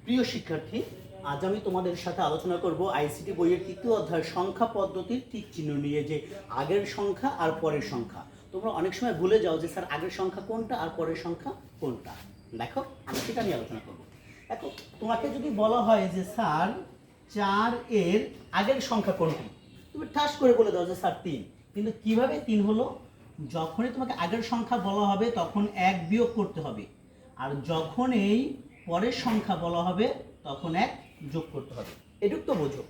প্রিয় শিক্ষার্থী, আজ আমি তোমাদের সাথে আলোচনা করব আইসিটি বইয়ের তৃতীয় অধ্যায় সংখ্যা পদ্ধতির টিক চিহ্ন নিয়ে, যে আগের সংখ্যা আর পরের সংখ্যা। তোমরা অনেক সময় ভুলে যাও যে স্যার আগের সংখ্যা কোনটা আর পরের সংখ্যা কোনটা। দেখো, আমি সেটা নিয়ে আলোচনা করব। দেখো, তোমাকে যদি বলা হয় যে স্যার 4 এর আগের সংখ্যা কোনটি, তুমি ঠাস করে বলে দাও যে স্যার 3। কিন্তু কিভাবে 3 হলো? যখনই তোমাকে আগের সংখ্যা বলা হবে তখন 1 বিয়োগ করতে হবে, আর যখন এই পরের সংখ্যা বলা হবে তখন 1 যোগ করতে হবে। এটুক তো বোঝো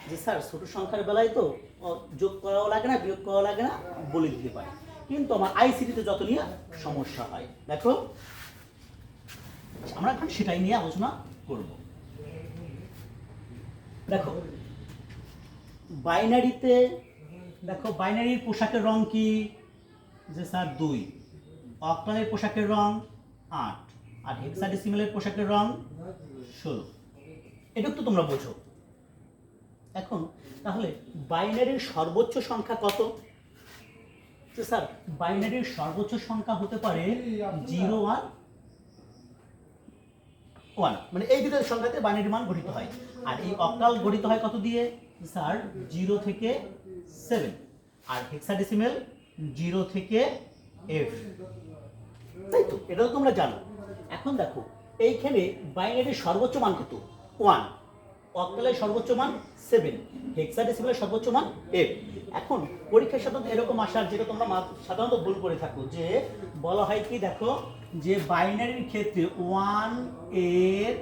যে স্যার ছোট সংখ্যার বেলায় তো যোগ করাও লাগে না, বিয়োগ করাও লাগে না, বলে দিতে পারি। কিন্তু আমার আইসিটিতে যত নিয়ে সমস্যা হয়, দেখো আমরা এখন সেটাই নিয়ে আলোচনা করব। দেখো, বাইনারিতে দেখো, বাইনারির পোশাকের রং কি? যে স্যার 2। অক্টালের পোশাকের রং 8, আর হেক্সাডেসিমালের পোশাকের রং 16। এটুকু তো তোমরা বোঝো। এখন তাহলে বাইনারির সর্বোচ্চ সংখ্যা কত? তো স্যার বাইনারির সর্বোচ্চ সংখ্যা হতে পারে 0 আর 1, মানে এই দুটো সংখ্যাতে বাইনারি মান গঠিত হয়। আর এই অক্টাল গঠিত হয় কত দিয়ে? স্যার 0 থেকে 7, আর হেক্সাডেসিমাল 0 থেকে F। তাই তো, এটা তো তোমরা জানো। এখন দেখো, এইখানে বাইনারির সর্বোচ্চ মান কত? 1, অক্টালের সর্বোচ্চ মান 7, হেক্সাডেসিমালের সর্বোচ্চ মান 8। এখন পরীক্ষার সাধারণত এরকম আসার, যেটা তোমরা সাধারণত ভুল করে থাকো, যে বলা হয় কি, দেখো যে বাইনারির ক্ষেত্রে 1 এর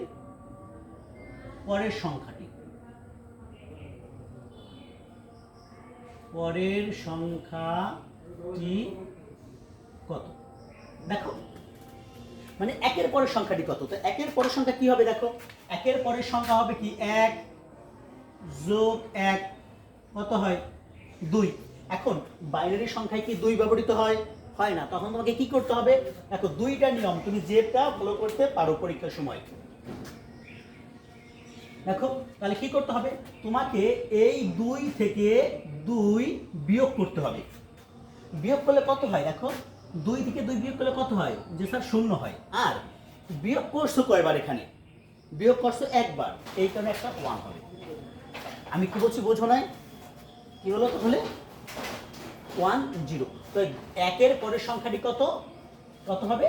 পরের সংখ্যাটি, পরের সংখ্যাটি কত? দেখো, মানে একের পরের সংখ্যাটি কত? তো একের পরের সংখ্যা কি হবে? দেখো, একের পরের সংখ্যা হবে কি? 1 যোগ 1 কত হয়? 2। এখন বাইনারি সংখ্যায় কি 2 ব্যবহৃত হয়? হয় না। তখন তোমাকে কি করতে হবে? দেখো, 2টা নিয়ম তুমি যেটা ফলো করতে পারো পরীক্ষার সময়। দেখো, তাহলে কি করতে হবে? তোমাকে এই 2 থেকে 2 বিয়োগ করতে হবে। বিয়োগ করলে কত হয়? দেখো, 2 থেকে 2 বিয়োগ করলে কত হয়? যে স্যার 0 হয়। আর বিয়োগ করছো কয়বার? এখানে বিয়োগ করছো একবার, এই কারণে একটা 1 হবে। আমি কি বলছি বোঝো নাই? কি হলো তাহলে? 1 0। তো একের পরের সংখ্যাটি কত? কত হবে?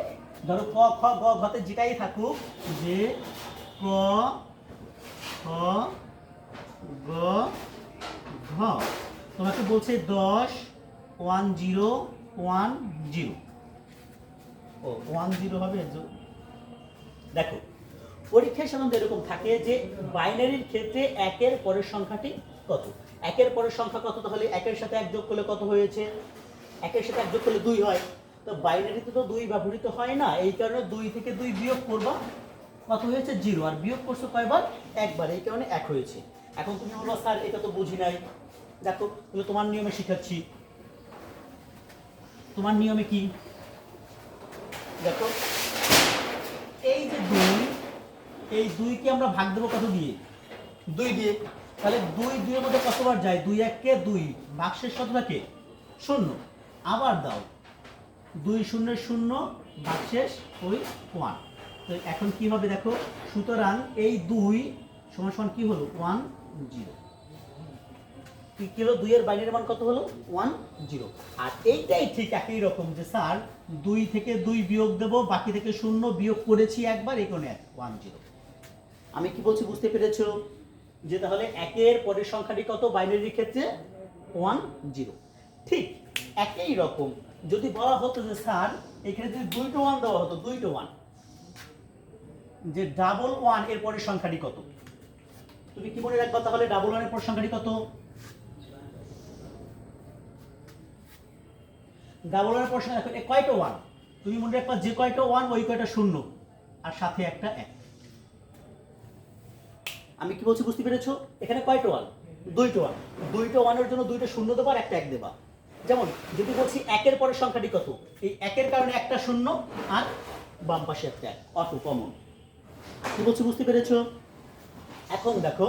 ধরো ক খ গ ঘতে যেটাই থাকুক, যে ক খ গ ঘ, তোমাকে বলছে 10 1 0 1 0। ও 1 0 হবে। দেখো, পরীক্ষায় সাধারণত এরকম থাকে যে বাইনারির ক্ষেত্রে একের পরের সংখ্যাটি কত? একের পরের সংখ্যা কত? তাহলে একের সাথে 1 যোগ করলে কত হয়েছে? একের সাথে 1 যোগ করলে 2 হয়। তো বাইনারিতে তো 2 ব্যবহৃত হয় না, এই কারণে 2 থেকে 2 বিয়োগ করবা, কত হয়েছে? 0। আর বিয়োগ করছো কয়বার? একবার, এই কারণে 1 হয়েছে। এখন তুমি বলবা স্যার এটা তো বুঝি নাই। দেখো, তাহলে তোমার নিয়মে শিখাচ্ছি। তোমার নিয়মে কি? দেখো, এই যে 2, এই 2কে আমরা ভাগ দেবো কত দিয়ে? 2 দিয়ে। তাহলে 2 2 এর মধ্যে কতবার যায়? 2 1 কে 2, ভাগশেষ কত থাকে? 0। আবার দাও, 2 0 0, ভাগশেষ ওই 1। তো এখন কি হবে? দেখো, সুতরাং এই 2 সমান সমান কি হলো? 1 0। কি হলো? 2 এর বাইনারি মান কত হলো? 1 0। আর এইটাই ঠিক একই রকম, যে স্যার 2 থেকে 2 বিয়োগ দেব, বাকি থেকে 0 বিয়োগ করেছি একবার, এই কোণে 1 0। আমি কি বলছি বুঝতে পেরেছো? যে তাহলে একের পরের সংখ্যাটি কত বাইনারির ক্ষেত্রে? 1 0। ঠিক একই রকম যদি বলা হতো যে স্যার এখানে যদি 2টো 1 দেওয়া হতো, 2টো 1, যে ডাবল 1 এর পরের সংখ্যাটি কত? তুমি কি মনে রাখবা তাহলে ডাবল 1 এর পরের সংখ্যাটি কত? ডাবল 1 এর পরের সংখ্যা কয়টা 1? তুমি মনে রাখবা যে কয়টা 1 ওই কয়টা 0, আর সাথে একটা 1। আমি কি বলছি বুঝতে পেরেছো? এখানে কয়টা 1? 2টো 1। 2টো 1 এর জন্য 2টা 0 দেবা আর একটা 1 দেবা। যেমন যদি বলছি একের পরের সংখ্যাটি কত, এই একের কারণে একটা 0 আর বাম পাশে একটা 1, অটো কমন। কি বলছি বুঝতে পেরেছো? এখন দেখো,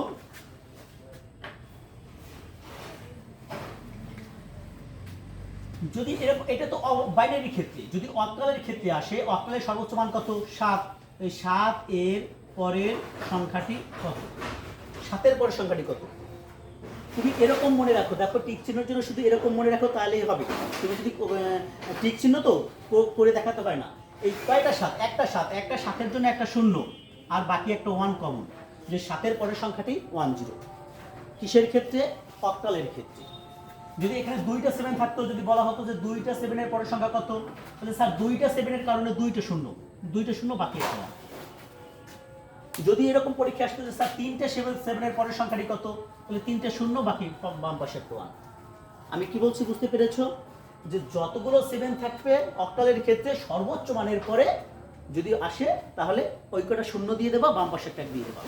যদি এরকম, এটা তো বাইনারি ক্ষেত্রে, যদি অক্টালের ক্ষেত্রে আসে, অক্টালের সর্বোচ্চ মান কত? 7। এই 7 এর পরের সংখ্যাটি কত? 7-এর পরের সংখ্যাটি কত? তুমি এরকম মনে রাখো, দেখো টিক চিহ্নের জন্য শুধু এরকম মনে রাখো তাহলেই হবে। তুমি যদি টিক চিহ্ন তো করে দেখাতে হয় না। এই কয়টা 7? একটা 7, একটা 7-এর জন্য একটা 0 আর বাকি একটা 1 কমন, যে 7-এর পরের সংখ্যাটি 10। কিসের ক্ষেত্রে? অক্টালের ক্ষেত্রে। যদি এখানে 2টা 7 থাকতো, যদি বলা হতো যে 2টা 7-এর পরের সংখ্যা কত, তাহলে স্যার 2টা 7-এর কারণে 2টা 0, 2টা 0 বাকি একটা 1। যদি এরকম পরীক্ষা আসতো যে স্যার 3টে 7-এর পরের সংখ্যাটি কত, তাহলে 3টে 0 বাকি বাম পাশে একটা 1। আমি কি বলছি বুঝতে পেরেছো? যে যতগুলো 7 থাকবে অক্টালের ক্ষেত্রে সর্বোচ্চ মানের পরে যদি আসে তাহলে ওই কটা 0 দিয়ে দেবা, বাম পাশে একটা দিয়ে দেবা।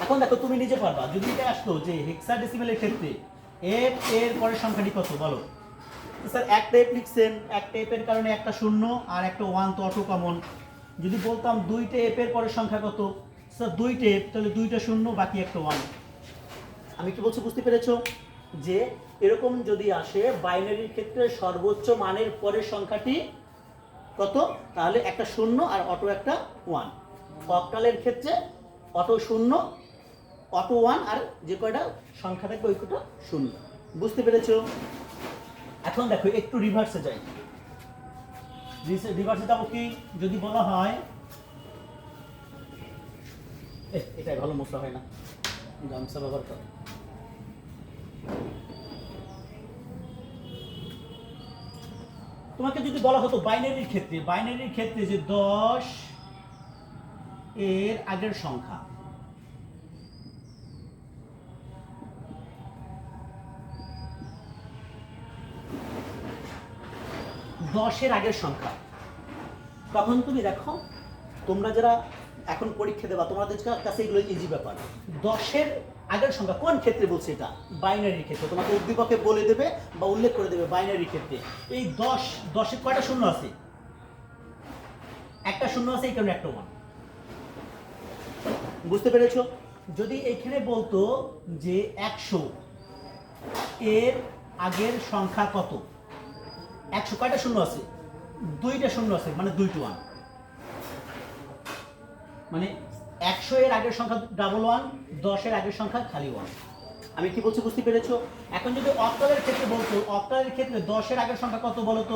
এখন দেখো তুমি নিজে পারবা, যদি এটা আসতো যে হেক্সাডেসিমেলের ক্ষেত্রে f এর পরের সংখ্যাটি কত বলো। স্যার একটা f লিখছেন, একটা f এর কারণে একটা 0 আর একটা 1 তো অটো কমন। যদি বলতাম 2টে f এর পরের সংখ্যা কত, স্যার 2টে f, তাহলে 2টা 0 বাকি একটা 1। আমি কি বলছি বুঝতে পেরেছো? যে এরকম যদি আসে বাইনারির ক্ষেত্রে সর্বোচ্চ মানের পরের সংখ্যাটি কত, তাহলে একটা 0 আর অটো একটা 1। অক্টালের ক্ষেত্রে অটো 0, অটো 1 আর যে কয়টা সংখ্যা থাকবে ওই কয়টা 0। বুঝতে পেরেছো? এখন দেখো একটু রিভার্সে যাই। রিভার্সে যাবো কি, যদি বলা হয় এটাই ভালো মশলা হয় না, গামছা ব্যবহার করো। তোমাকে যদি বলা হতো বাইনারির ক্ষেত্রে যে 10 এর আগের সংখ্যা, তখন তুমি দেখো, তোমরা যারা এখন পরীক্ষা দেবা তোমাদের কাছে এগুলো ইজি ব্যাপার। 10-এর আগের সংখ্যা কোন ক্ষেত্রে বলছে? এটা বাইনারির ক্ষেত্রে। তোমাকে উদ্দীপকে বলে দেবে বা উল্লেখ করে দেবে বাইনারির ক্ষেত্রে। এই 10-এ কয়টা 0 আছে? একটা 0 আছে, এই কারণে একটা 1। বুঝতে পেরেছো? যদি এইখানে বলতো যে 100 এর আগের সংখ্যা কত, 100 কয়টা 0 আছে? 2টা 0 আছে, মানে 2টা 1। মানে 100 এর আগের সংখ্যা ডাবল 1, 10-এর আগের সংখ্যা খালি 1। আমি কি বলছি বুঝতে পেরেছো? এখন যদি অক্টালের ক্ষেত্রে বলতো, অক্টালের ক্ষেত্রে 10-এর আগের সংখ্যা কত বলতো?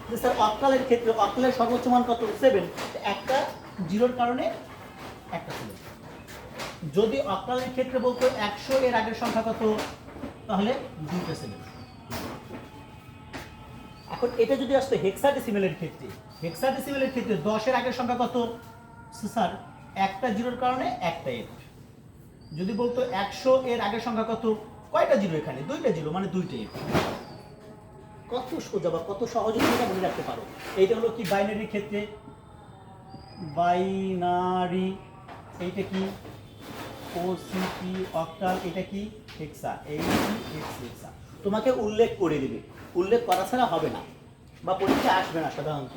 যে স্যার অক্টালের ক্ষেত্রে অক্টালের সর্বোচ্চ মান কত? 7। একটা 0-এর কারণে একটা 7। যদি অক্টালের ক্ষেত্রে বলতো 100 এর আগের সংখ্যা কত, তাহলে 2টা 7। এখন এটা যদি আসতো হেক্সাডেসিমেলের ক্ষেত্রে, 10-এর আগের সংখ্যা কত? স্যার একটা 0-এর কারণে একটা 8। যদি বলতো 100 এর আগের সংখ্যা কত, কয়টা 0 এখানে? 2টা 0, মানে 2টা 8। কত সোজা বা কত সহজে তুমি এটা মনে রাখতে পারো। এইটা হলো কি বাইনারির ক্ষেত্রে, বাইনারি। এইটা কি ওসিপি অক্টাল, এটা কি হেক্সা, এই হেক্সা। তোমাকে উল্লেখ করে দিবে, উল্লেখ করা ছাড়া হবে না বা পরীক্ষা আসবে না সাধারণত।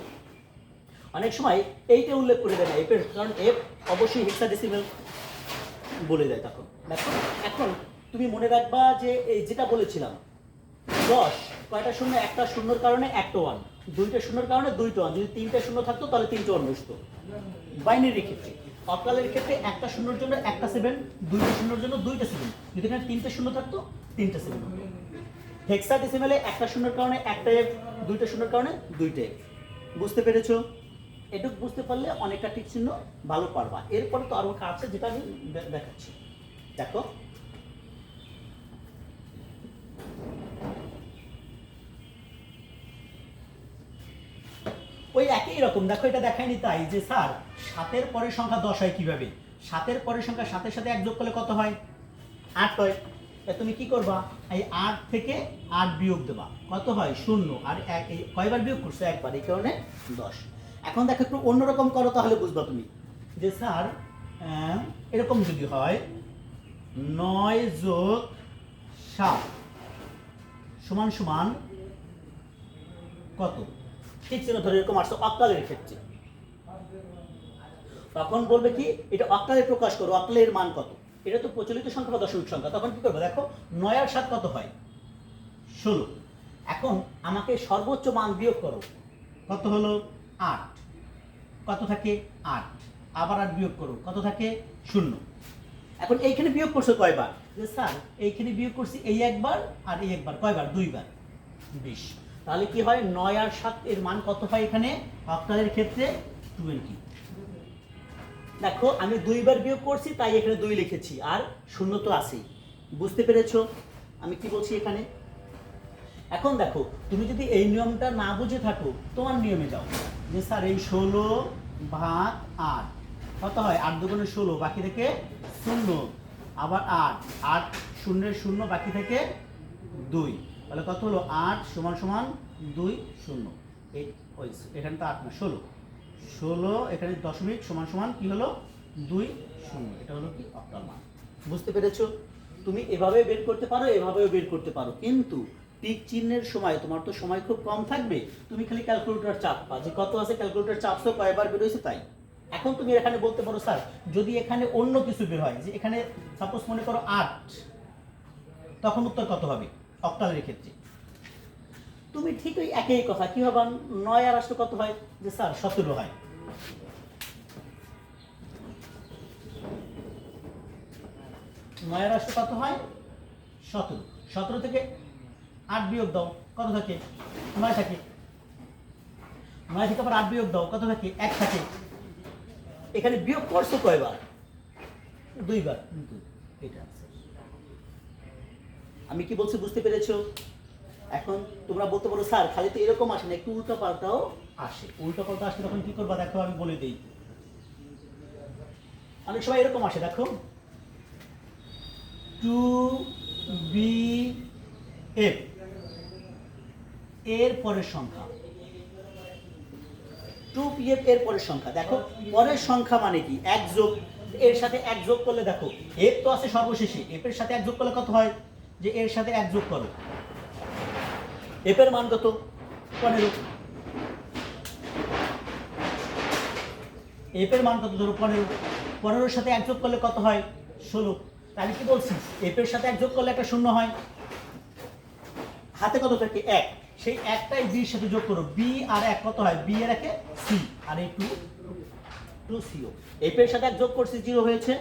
অনেক সময় এইটা উল্লেখ করে দেয় না এফ এর, কারণ এফ অবশ্যই হেক্সাডেসিমেল বলে দেয়। তখন দেখো, এখন তুমি মনে রাখবা যে এই যেটা বলেছিলাম 10 কয়টা 0? একটা 0-এর কারণে একটা 1, 2টা 0-এর কারণে 2টা 1। যদি 3টা 0 থাকতো তাহলে 3টা 1 বসতো। বাইনারির ক্ষেত্রে, অক্টালের ক্ষেত্রে একটা 0-এর জন্য একটা 7, 2টা 0-এর জন্য 2টা 7। যদি এখানে 3টা 0 থাকতো 3টা 7 হতো। হেক্সাডেসিমেলে একটা 0-এর কারণে একটা f, 2টা 0-এর কারণে 2টা f। বুঝতে পেরেছো? এটুকু বুঝতে পারলে অনেকটা টিক চিহ্ন ভালো পারবা। এরপরে তো আরো আছে যেটা আমি দেখাচ্ছি। দেখো, ওই একই রকম। দেখো এটা দেখায়নি তাই যে স্যার 7-এর পরের সংখ্যা 10 হয় কিভাবে? 7-এর পরের সংখ্যা 7-এর সাথে 1 যোগ করলে কত হয়? 8 হয়। তুমি কি করবা? এই 8 থেকে 8 বিয়োগ দেবা, কত হয়? 0। আর এই কয়বার বিয়োগ করছো? একবার, এই কারণে 10। এখন দেখো একটু অন্যরকম করো, তাহলে বুঝবা তুমি যে স্যার এরকম যদি হয় 9 যোগ 7 সমান সমান কত? ঠিক ছিল, ধরে এরকম আসতো অক্টালের ক্ষেত্রে। তখন বলবে কি এটা অক্টালে প্রকাশ করো, অক্টালের মান কত? এটা তো প্রচলিত সংখ্যা বা দশমিক সংখ্যা। তখন কি করবে? দেখো 9 আর 7 কত হয়? 16। এখন আমাকে সর্বোচ্চ মান বিয়োগ করো, কত হলো? 8। কত থাকে? 8। আবার 8 বিয়োগ করো, কত থাকে 0। এখন এইখানে বিয়োগ করছো কয়বার, যে স্যার এইখানে বিয়োগ করছি এই একবার আর এই একবার, কয়বার, 2 বার, 20। তাহলে কি হয়, 9 আর 7 এর মান কত হয় এখানে অক্টালের ক্ষেত্রে 20। দেখো আমি 2 বার বিয়োগ করছি তাই এখানে 2 লিখেছি, আর 0 তো আছেই। বুঝতে পেরেছো আমি কি বলছি এখানে? এখন দেখো তুমি যদি এই নিয়মটা না বুঝে থাকো, তোমার নিয়মে যাও, যে স্যার এই 16 ভাগ 8 কত হয়, 8 দুগুণে 16, বাকি থেকে 0, আবার 8, 8 শূন্যের 0, বাকি থেকে 2, তাহলে কত হলো 8 সমান সমান 2 0। এই এখানে তো 8 না, 16 এখানে দশমিক সমান সমান কি হলো 2 0। এটা হলো কি অক্টাল মান। বুঝতে পেরেছো? তুমি এভাবে বের করতে পারো, এভাবেও বের করতে পারো, কিন্তু টিক চিহ্নের সময় তোমার তো সময় খুব কম থাকবে, তুমি খালি ক্যালকুলেটর চাপবা যে কত আছে, ক্যালকুলেটর চাপছো কয়বার বের হয়েছে তাই। এখন তুমি এখানে বলতে পারো স্যার যদি এখানে অন্য কিছু বের হয়, যে এখানে সাপোজ মনে করো 8, তখন উত্তর কত হবে অক্টালের ক্ষেত্রে? তুমি ঠিক ওই একই কথা, কি হবে, 9 আর 8 কত হয়, যে স্যার 17 হয়। নয়ের 8 কত হয় 17, 17 থেকে 8 বিয়োগ দাও, কত থাকে 9 থাকে, 9 থেকে আবার 8 বিয়োগ দাও, কত থাকে 1 থাকে। এখানে বিয়োগ করছো কয়বার, 2 বার, কিন্তু এটা আছে। আমি কি বলছি বুঝতে পেরেছো? এখন তোমরা বলতে পারো স্যার খালি তো এরকম আসে না, একটু উল্টো পাল্টাও আসে। উল্টো পাল্টা আসলে তখন কি করবা দেখো, আমি বলে দিই। অনেক সময় এরকম আসে, দেখো 2bf এর পরের সংখ্যা, 2bf এর পরের সংখ্যা। দেখো পরের সংখ্যা মানে কি, এক যোগ, এর সাথে এক যোগ করলে দেখো f তো আছে সর্বশেষে, f এর সাথে এক যোগ করলে কত হয়, যে এর সাথে এক যোগ করো, f এর মান কত 15, f এর মান কত ধরো 15, 15 সাথে এক যোগ করলে কত হয় 16। তাহলে কি বলছি, f এর সাথে এক যোগ করলে একটা শূন্য হয়, হাতে কত থাকে 1, সেই একটাই b এর সাথে যোগ করো, b আর 1 কত হয়, b এর 1 c, আর এই 2 co, f এর সাথে এক যোগ করছি 0 হয়েছে,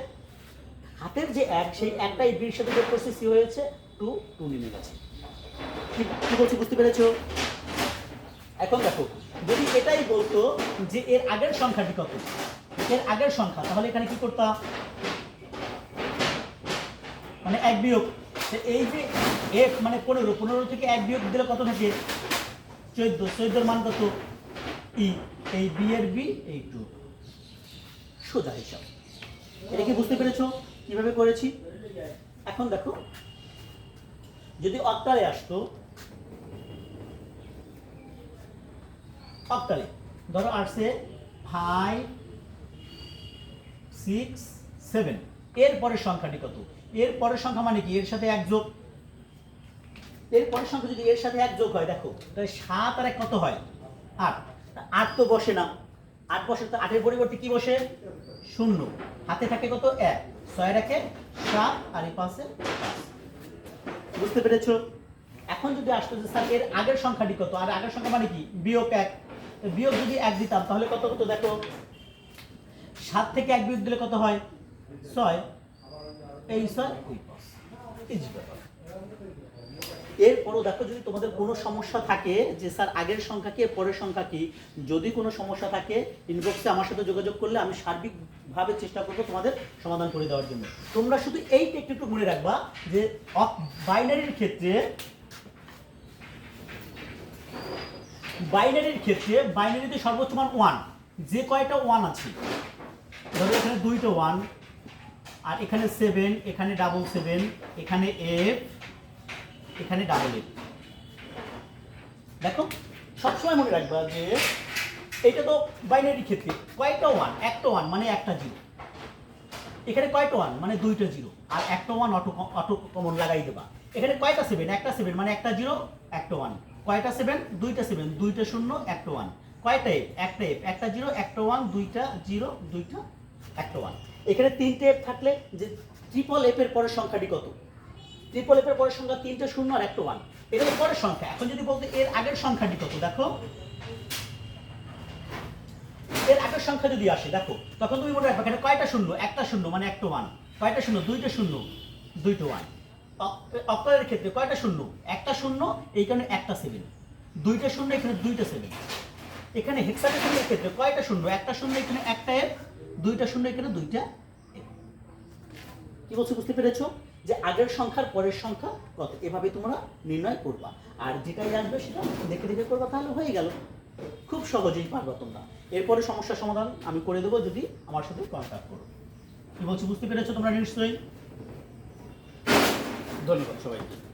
হাতের যে 1 সেই একটাই b এর সাথে যোগ করছি c হয়েছে 2 নেমে গেছে। কি বলছি বুঝতে পেরেছো? এখন দেখো যদি এটাই বলতো যে এর আগের সংখ্যাটি কত, এর আগের সংখ্যা, তাহলে এখানে কি করতাম, মানে 1 বিয়োগ, এই যে f মানে 15, 15 থেকে 1 বিয়োগ দিলে কত থাকে 14, 14 এর মান কত e, এই b এর b, এই 2, সোজা হিসাব। এটা কি বুঝতে পেরেছো কিভাবে করেছি? এখন দেখো যদি অক্টালে আসতো, অক্টালে ধরো আসছে 5 6 7, এর পরের সংখ্যাটি কত, এর পরের সংখ্যা মানে কি, এর সাথে এক যোগ, এর পরের সংখ্যা যদি এর সাথে এক যোগ হয়, দেখো তাহলে 7 আর 1 কত হয় 8, 8 তো বসে না, 8 বসে তো 8 এর পরিবর্তে কি বসে 0, হাতে থাকে কত 1, 6 এর 1 7, আর এই পাশে 5। বুঝতে পেরেছো? এখন যদি আসতো যে স্যার এর আগের সংখ্যাটি কত, আর আগের সংখ্যা মানে কি বিয়োগ 1, বিয়োগ যদি 1 দিতাম তাহলে কত হতো, দেখো 7 থেকে 1 বিয়োগ দিলে কত হয় 6, এই 6 ওই 5, এই ব্যাপার। এরপরও দেখো যদি তোমাদের কোনো সমস্যা থাকে যে স্যার আগের সংখ্যা কি পরের সংখ্যা কি, যদি কোনো সমস্যা থাকে ইনবক্সে আমার সাথে যোগাযোগ করলে আমি সার্বিকভাবে চেষ্টা করবো তোমাদের সমাধান করে দেওয়ার জন্য। তোমরা শুধু এই টেকনিকটু মনে রাখবা যে বাইনারির ক্ষেত্রে বাইনারিতে সর্বোচ্চ মান 1, যে কয়টা 1 আছে, ধরো এখানে 2টা 1, আর এখানে 7, এখানে 7, এখানে f, এখানে ডাবল এফ। দেখো সবসময় মনে রাখবা যে এটা তো বাইনারি ক্ষেত্রে কয়টা 1, একটা 1 মানে একটা 0, এখানে কয়টা 1 মানে দুইটা 0, আর একটা 1 অটো কমন লাগাই দেবা। এখানে কয়টা 7, একটা 7 মানে একটা 0 একটা 1, কয়টা 7, দুইটা 7, দুইটা 0 একটা 1, কয়টা f, একটা f, একটা 0 একটা 1, দুইটা 0 দুইটা একটা 1। এখানে তিনটে f থাকলে যে ট্রিপল f এর পরের সংখ্যাটি কত, ট্রিপল এফ এর পরের সংখ্যা 3টা 0 আর একটা 1, এটা হলো পরের সংখ্যা। এখন যদি বলতে এর আগের সংখ্যাটি কত, দেখো এর আগের অঙ্কের সংখ্যা যদি আসে দেখো, তখন তুমি মনে রাখবে এখানে কয়টা শূন্য, একটা শূন্য মানে একটা ওয়ান, কয়টা শূন্য, দুইটা শূন্য, দুইটা ওয়ান। অক্টালের ক্ষেত্রে কয়টা শূন্য, একটা শূন্য, এই কারণে একটা সেভেন, দুইটা শূন্য, এখানে দুইটা সেভেন। এখানে হেক্সাডেসিমালের ক্ষেত্রে কয়টা শূন্য, একটা শূন্য, এখানে একটা এফ, দুইটা শূন্য, এখানে দুইটা এফ। কি বলছো, বুঝতে পেরেছো যে আগের সংখ্যার পরের সংখ্যা কত, এভাবে তোমরা নির্ণয় করবা। আর যেটাই আসবে সেটা দেখে দেখে করবা, তাহলে হয়ে গেল। খুব সহজেই পারবা তোমরা। এরপরে সমস্যার সমাধান আমি করে দেবো যদি আমার সাথে কন্ট্যাক্ট করো। কি বলছো, বুঝতে পেরেছো তোমরা নিশ্চয়ই? ধন্যবাদ সবাইকে।